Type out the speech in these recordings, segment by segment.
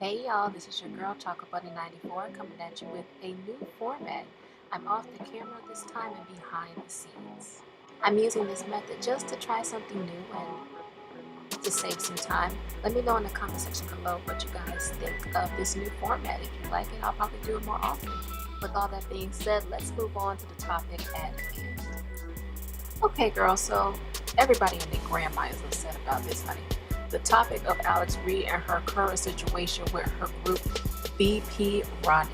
Hey y'all, this is your girl Chocolate Bunny 94 coming at you with a new format. I'm off the camera this time and behind the scenes. I'm using this method just to try something new and to save some time. Let me know in the comment section below what you guys think of this new format. If you like it, I'll probably do it more often. With all that being said, let's move on to the topic at hand. Okay girl, so everybody and their grandma is upset about this, honey. The topic of Alex Reid and her current situation with her group BP RANIA.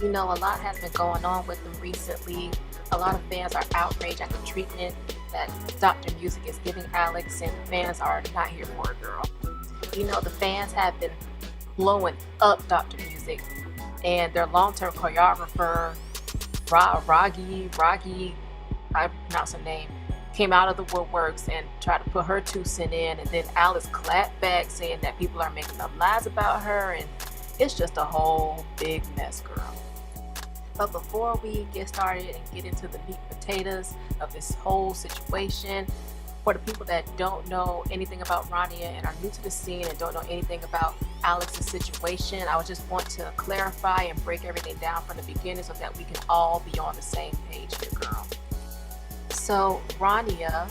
You know, a lot has been going on with them recently. A lot of fans are outraged at the treatment that Dr. Music is giving Alex, and fans are not here for it, girl. You know, the fans have been blowing up Dr. Music, and their long-term choreographer, Ragi, I pronounce her name, came out of the woodworks and tried to put her 2 cents in, and then Alice clapped back saying that people are making up lies about her, and it's just a whole big mess, girl. But before we get started and get into the meat and potatoes of this whole situation, for the people that don't know anything about RANIA and are new to the scene and don't know anything about Alex's situation, I would just want to clarify and break everything down from the beginning so that we can all be on the same page here, girl. So RANIA,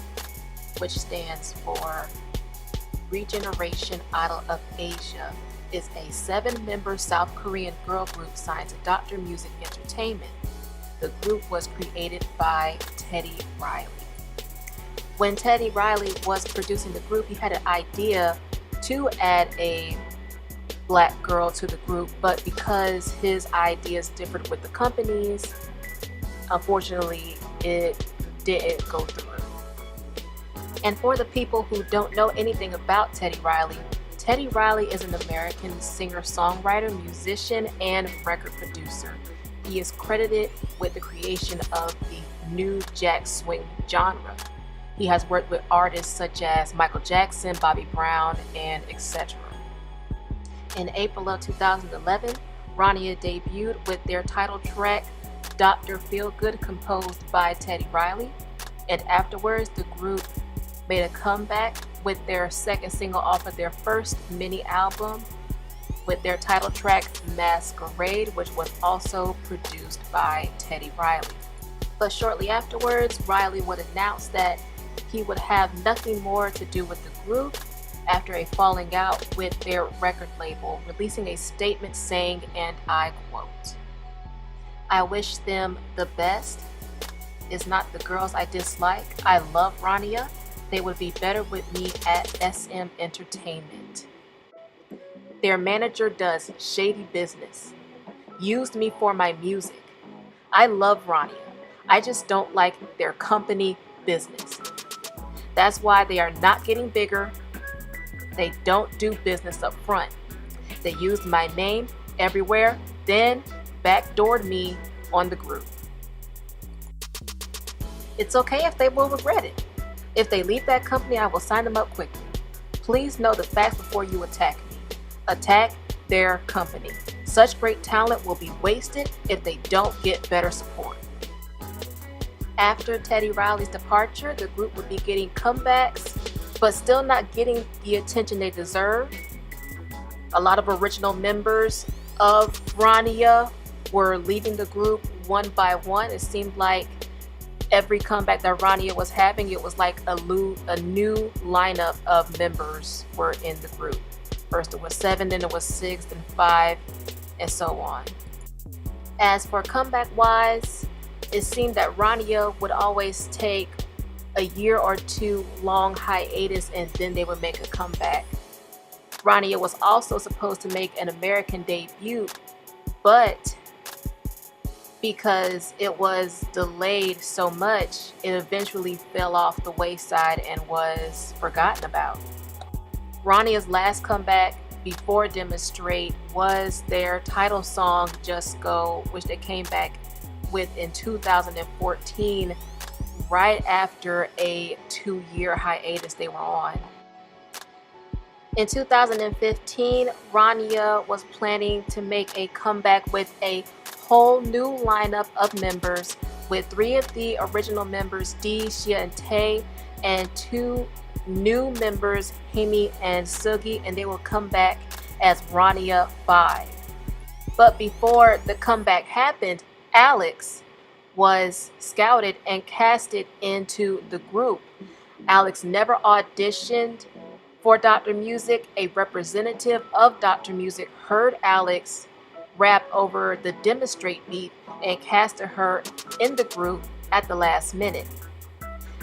which stands for Regeneration Idol of Asia, is a 7-member South Korean girl group signed to Dr. Music Entertainment. The group was created by Teddy Riley. When Teddy Riley was producing the group, he had an idea to add a black girl to the group, but because his ideas differed with the companies, unfortunately it didn't go through. And for the people who don't know anything about Teddy Riley is an American singer-songwriter, musician, and record producer. He is credited with the creation of the new jack swing genre. He has worked with artists such as Michael Jackson, Bobby Brown, and etc. In April of 2011, RANIA debuted with their title track, Dr. Feelgood, composed by Teddy Riley, and afterwards the group made a comeback with their second single off of their first mini album with their title track Masquerade, which was also produced by Teddy Riley. But shortly afterwards, Riley would announce that he would have nothing more to do with the group after a falling out with their record label, releasing a statement saying, and I quote, "I wish them the best. It's not the girls I dislike. I love RANIA. They would be better with me at SM Entertainment. Their manager does shady business. Used me for my music. I love RANIA. I just don't like their company business. That's why they are not getting bigger. They don't do business up front. They used my name everywhere, then backdoored me on the group. It's okay if they will regret it. If they leave that company, I will sign them up quickly. Please know the facts before you attack me. Attack their company. Such great talent will be wasted if they don't get better support." After Teddy Riley's departure, the group would be getting comebacks, but still not getting the attention they deserve. A lot of original members of RANIA were leaving the group one by one. It seemed like every comeback that RANIA was having, it was like a new lineup of members were in the group. First it was 7, then it was 6, then 5, and so on. As for comeback wise, it seemed that RANIA would always take a year or 2 long hiatus and then they would make a comeback. RANIA was also supposed to make an American debut, but because it was delayed so much, it eventually fell off the wayside and was forgotten about. RANIA's last comeback before Demonstrate was their title song, Just Go, which they came back with in 2014, right after a 2-year hiatus they were on. In 2015, RANIA was planning to make a comeback with a whole new lineup of members, with 3 of the original members, Dee, Shia, and Tae, and 2 new members, Himi and Sugi, and they will come back as RANIA 5. But before the comeback happened, Alex was scouted and casted into the group. Alex never auditioned for Dr. Music. A representative of Dr. Music heard Alex rap over the Demonstrate beat and casted her in the group at the last minute.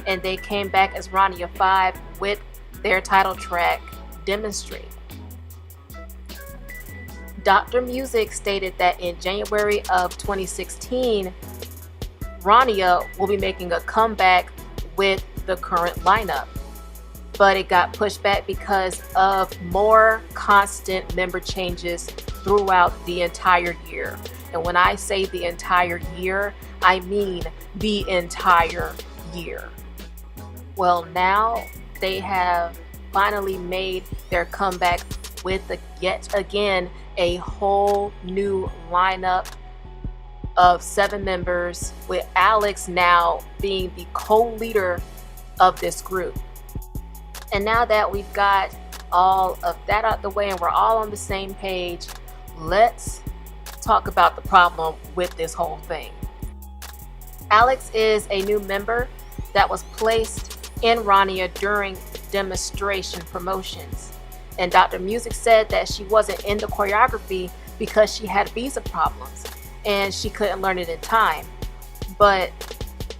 And they came back as RANIA 5 with their title track, Demonstrate. Dr. Music stated that in January of 2016, RANIA will be making a comeback with the current lineup. But it got pushed back because of more constant member changes throughout the entire year. And when I say the entire year, I mean the entire year. Well, now they have finally made their comeback with yet again a whole new lineup of 7 members, with Alex now being the co-leader of this group. And now that we've got all of that out the way and we're all on the same page, let's talk about the problem with this whole thing. Alex is a new member that was placed in RANIA during demonstration promotions. And Dr. Music said that she wasn't in the choreography because she had visa problems and she couldn't learn it in time. But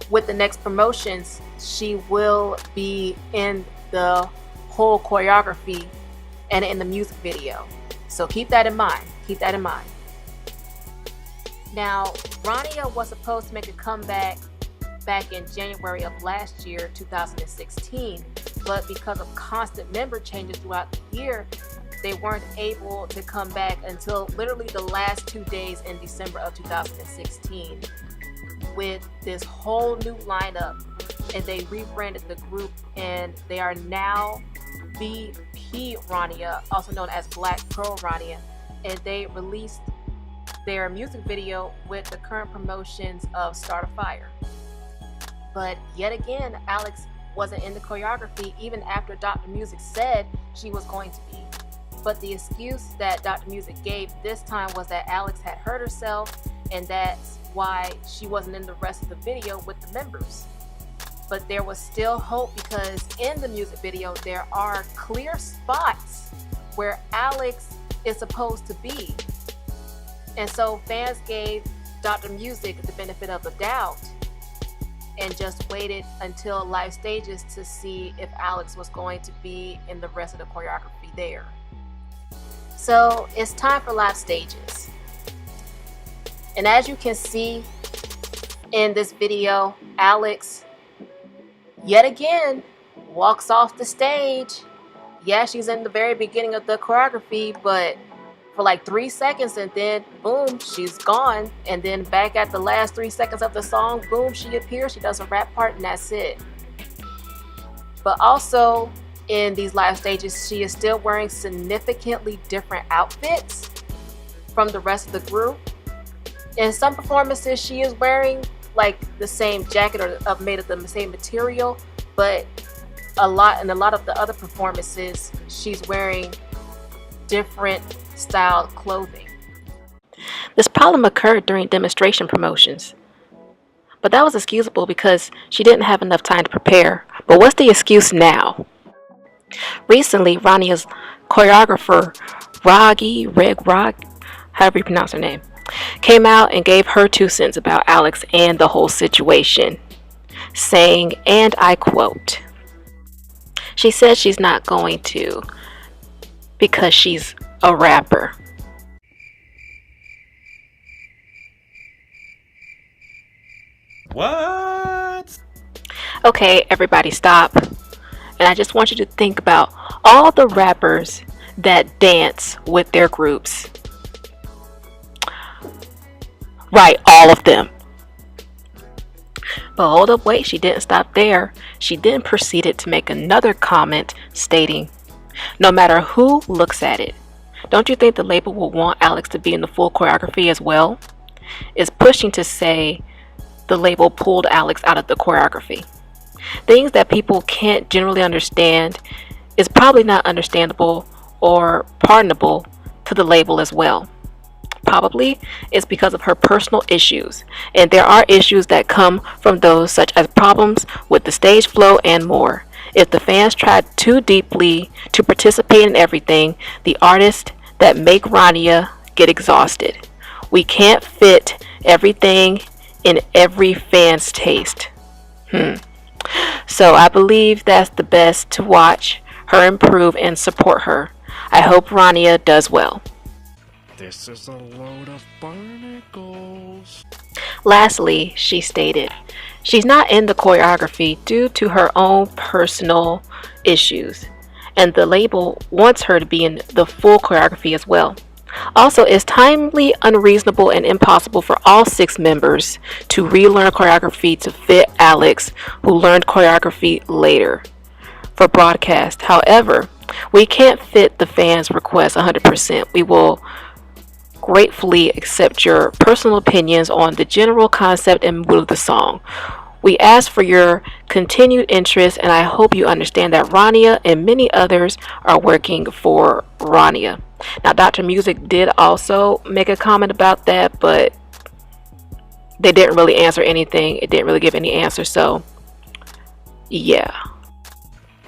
with the next promotions, she will be in the whole choreography and in the music video. So keep that in mind. Keep that in mind. Now, RANIA was supposed to make a comeback back in January of last year, 2016, but because of constant member changes throughout the year, they weren't able to come back until literally the last 2 days in December of 2016 with this whole new lineup. And they rebranded the group and they are now BP RANIA, also known as Black Pearl RANIA, and they released their music video with the current promotions of Start a Fire. But yet again, Alex wasn't in the choreography even after Dr. Music said she was going to be. But the excuse that Dr. Music gave this time was that Alex had hurt herself and that's why she wasn't in the rest of the video with the members. But there was still hope because in the music video there are clear spots where Alex is supposed to be. And so fans gave Dr. Music the benefit of the doubt and just waited until live stages to see if Alex was going to be in the rest of the choreography there. So it's time for live stages. And as you can see in this video, Alex yet again walks off the stage. Yeah, she's in the very beginning of the choreography, but for like 3 seconds and then boom, she's gone. And then back at the last 3 seconds of the song, boom, she appears, she does a rap part and that's it. But also in these live stages, she is still wearing significantly different outfits from the rest of the group. In some performances, she is wearing like the same jacket or made of the same material, but in a lot of the other performances, she's wearing different styled clothing. This problem occurred during demonstration promotions, but that was excusable because she didn't have enough time to prepare. But what's the excuse now? Recently, RANIA's choreographer, Reg, however you pronounce her name, came out and gave her 2 cents about Alex and the whole situation, saying, and I quote, she said she's not going to because she's a rapper. What? Okay, everybody stop. And I just want you to think about all the rappers that dance with their groups. Right, all of them. But hold up, wait, she didn't stop there. She then proceeded to make another comment stating, no matter who looks at it, don't you think the label will want Alex to be in the full choreography as well? It's pushing to say the label pulled Alex out of the choreography. Things that people can't generally understand is probably not understandable or pardonable to the label as well. Probably it's because of her personal issues, and there are issues that come from those, such as problems with the stage flow and more. If the fans try too deeply to participate in everything, the artists that make RANIA get exhausted. We can't fit everything in every fan's taste. So I believe that's the best to watch her improve and support her. I hope RANIA does well. This is a load of barnacles. Lastly, she stated, she's not in the choreography due to her own personal issues, and the label wants her to be in the full choreography as well. Also, it's timely unreasonable and impossible for all 6 members to relearn choreography to fit Alex, who learned choreography later for broadcast. However, we can't fit the fans' request 100%. We will gratefully accept your personal opinions on the general concept and mood of the song. We ask for your continued interest, and I hope you understand that RANIA and many others are working for RANIA. Now, Dr. Music did also make a comment about that, but they didn't really answer anything. It didn't really give any answer, so yeah.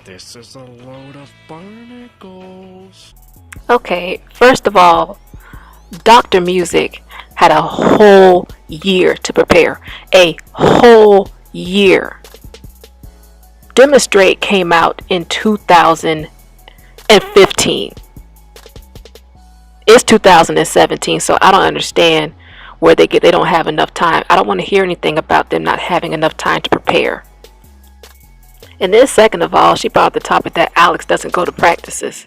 This is a load of barnacles. Okay, first of all, Dr. Music had a whole year to prepare. A whole year. Demonstrate came out in 2015. It's 2017, so I don't understand where they don't have enough time. I don't want to hear anything about them not having enough time to prepare. And then second of all, she brought up the topic that Alex doesn't go to practices.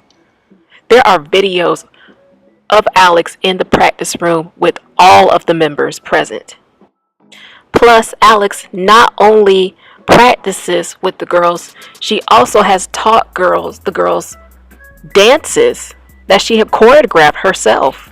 There are videos of Alex in the practice room with all of the members present. Plus, Alex not only practices with the girls, she also has taught the girls dances that she had choreographed herself.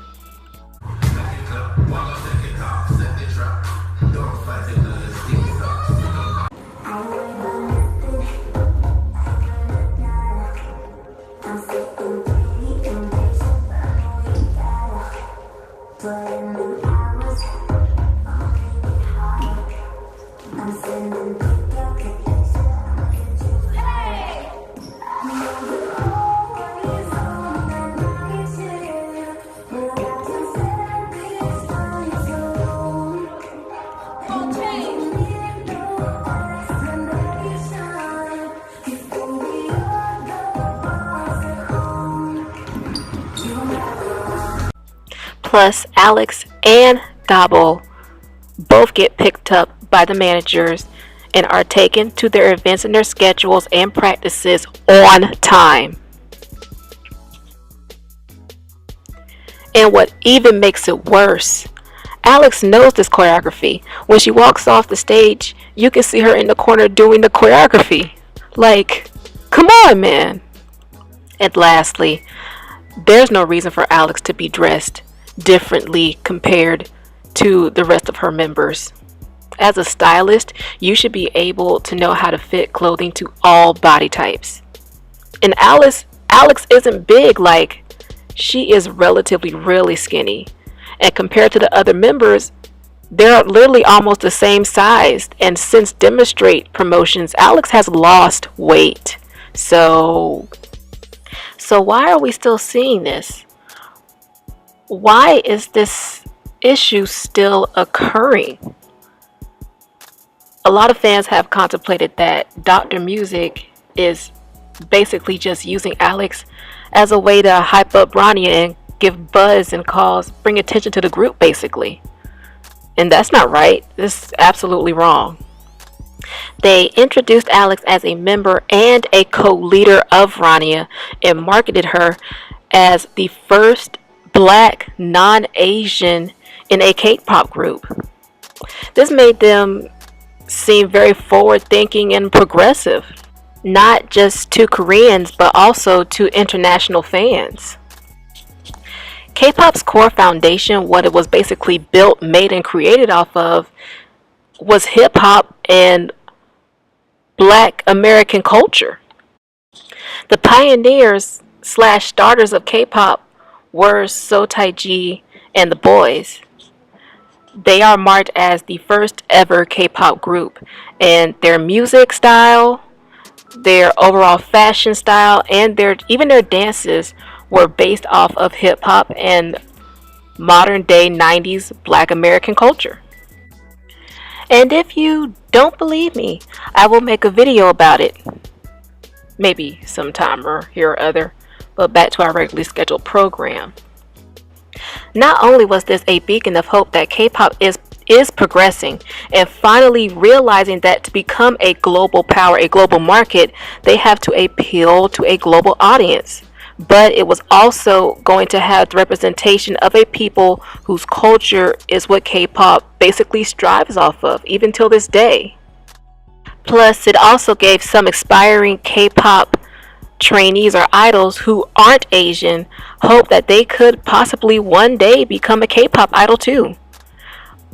Plus, Alex and Gabo both get picked up by the managers and are taken to their events and their schedules and practices on time. And what even makes it worse, Alex knows this choreography. When she walks off the stage, you can see her in the corner doing the choreography. Like, come on, man. And lastly, there's no reason for Alex to be dressed differently compared to the rest of her members. As a stylist, you should be able to know how to fit clothing to all body types. And Alex isn't big, like she is relatively really skinny. And compared to the other members, they're literally almost the same size. And since Demonstrate promotions, Alex has lost weight. So why are we still seeing this? Why is this issue still occurring? A lot of fans have contemplated that Dr. Music is basically just using Alex as a way to hype up RANIA and give buzz and bring attention to the group, basically. And that's not right. This is absolutely wrong. They introduced Alex as a member and a co-leader of RANIA and marketed her as the first Black non-Asian in a K-pop group. This made them seem very forward-thinking and progressive, not just to Koreans but also to international fans. K-pop's core foundation, what it was basically built, made, and created off of, was hip-hop and Black American culture. The pioneers / starters of K-pop were So Taiji and the Boys. They are marked as the first ever K-pop group, and their music style, their overall fashion style, and their dances were based off of hip hop and modern day 90s Black American culture. And if you don't believe me, I will make a video about it, maybe sometime or here or other. But back to our regularly scheduled program. Not only was this a beacon of hope that K-pop is progressing and finally realizing that to become a global power, a global market, they have to appeal to a global audience. But it was also going to have the representation of a people whose culture is what K-pop basically strives off of, even till this day. Plus, it also gave some aspiring K-pop trainees or idols who aren't Asian hope that they could possibly one day become a K-pop idol too.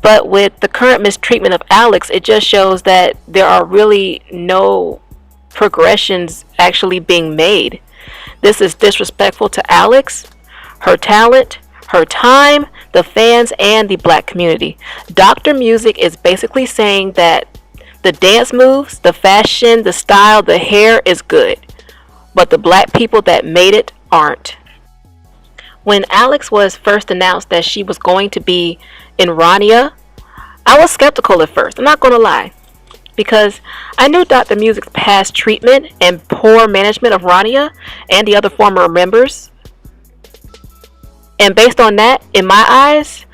But with the current mistreatment of Alex, it just shows that there are really no progressions actually being made. This is disrespectful to Alex, her talent, her time, the fans, and the Black community. Dr. Music is basically saying that the dance moves, the fashion, the style, the hair is good, but the Black people that made it aren't. When Alex was first announced that she was going to be in RANIA, I was skeptical at first, I'm not going to lie, because I knew Dr. Music's past treatment and poor management of RANIA and the other former members. And based on that, in my eyes,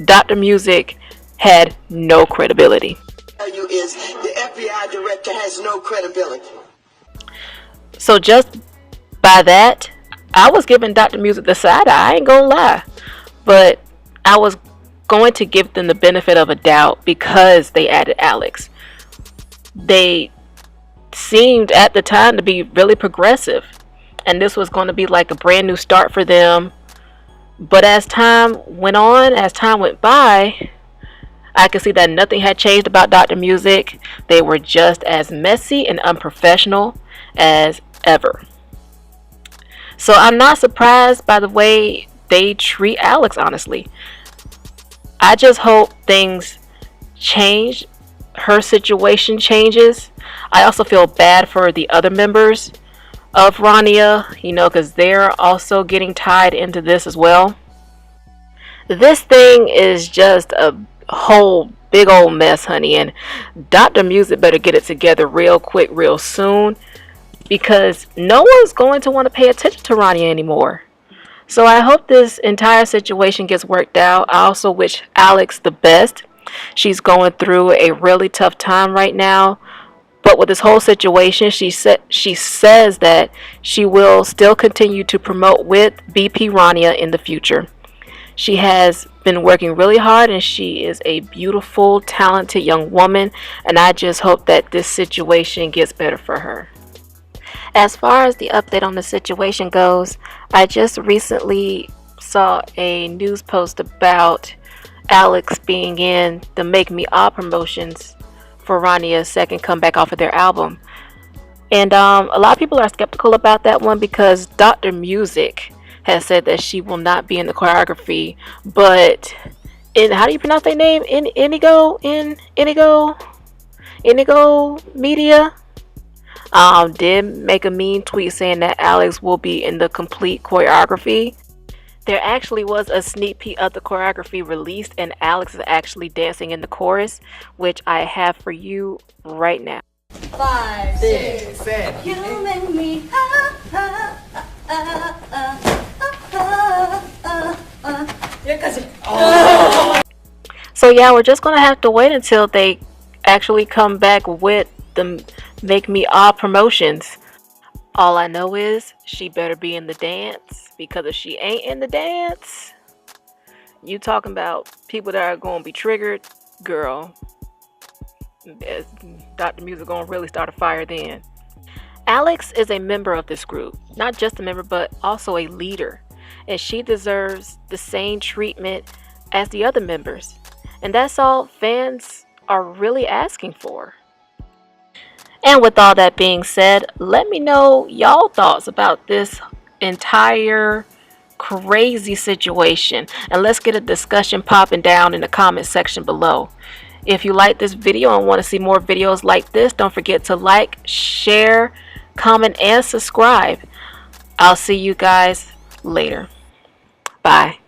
Dr. Music had no credibility. You is the FBI director has no credibility. So just by that, I was giving Dr. Music the side eye, I ain't gonna lie. But I was going to give them the benefit of a doubt because they added Alex. They seemed at the time to be really progressive, and this was going to be like a brand new start for them. But as time went on, as time went by, I could see that nothing had changed about Dr. Music. They were just as messy and unprofessional as ever. So I'm not surprised by the way they treat Alex, honestly. I just hope things change, her situation changes. I also feel bad for the other members of RANIA, because they're also getting tied into this as well. This thing is just a whole big old mess, honey, and Dr. Music better get it together real quick, real soon, because no one's going to want to pay attention to RANIA anymore. So I hope this entire situation gets worked out. I also wish Alex the best. She's going through a really tough time right now. But with this whole situation, she says that she will still continue to promote with BP RANIA in the future. She has been working really hard, and she is a beautiful, talented young woman. And I just hope that this situation gets better for her. As far as the update on the situation goes, I just recently saw a news post about Alex being in the Make Me All promotions for RANIA's second comeback off of their album. And a lot of people are skeptical about that one because Dr. Music has said that she will not be in the choreography. But how do you pronounce their name? Indigo Media did make a mean tweet saying that Alex will be in the complete choreography. There actually was a sneak peek of the choreography released, and Alex is actually dancing in the chorus, which I have for you right now. 5, 6, 7. You make me So yeah, we're just gonna have to wait until they actually come back with the Make Me All promotions. All I know is she better be in the dance, because if she ain't in the dance, you talking about people that are going to be triggered, girl. Dr. Music gonna really start a fire then. Alex is a member of this group, not just a member, but also a leader, and she deserves the same treatment as the other members, and that's all fans are really asking for. And with all that being said, let me know y'all thoughts about this entire crazy situation, and let's get a discussion popping down in the comment section below. If you like this video and want to see more videos like this, don't forget to like, share, comment, and subscribe. I'll see you guys later. Bye.